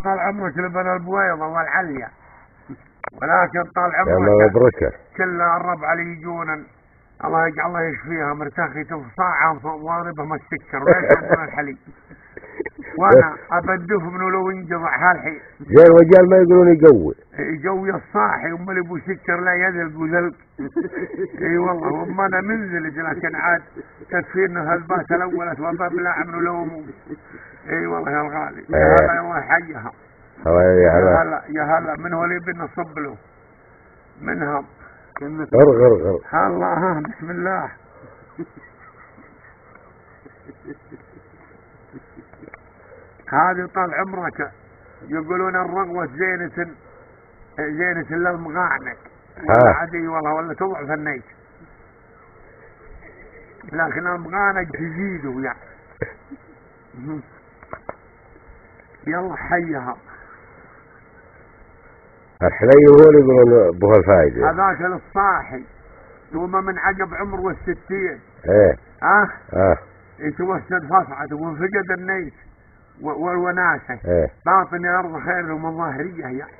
طال عمرك لبن البويضة والعليا، ولكن طال يا عمرك مبروكة. كل الربع اللي يجونا الله يجعل الله يشفيها مرتاخي تفصاعها ضاربهم السكر ولا يشربون الحليب. وانا ابدف من لو ينقطع هالحين. زي الرجال ما يقولون يقوي. يقوي الصاحي امال ابو سكر لا يذلق وذلق. اي والله وما انا منزلج لكن عاد تكفينا هالباس الاول وببلع من لومه. اي والله يا الغالي يا هلا يا الله يحييها. يا هلا يا هلا من هو اللي بنصب له منها غر الله بسم الله. هذه طال عمرك يقولون الرغوة زينة للمغانق ولا عادي والله ولا تضعف النيت، لكن المغانق تزيدوا يعني. يلا حيها. الحلي هو اللي يقولون بها الفايدة. هذاك للصاحي ثم من عقب عمر والستين يتوسد فصعة وانفقد النيت والوناسة باطن الأرض خير من ظاهرية يعني.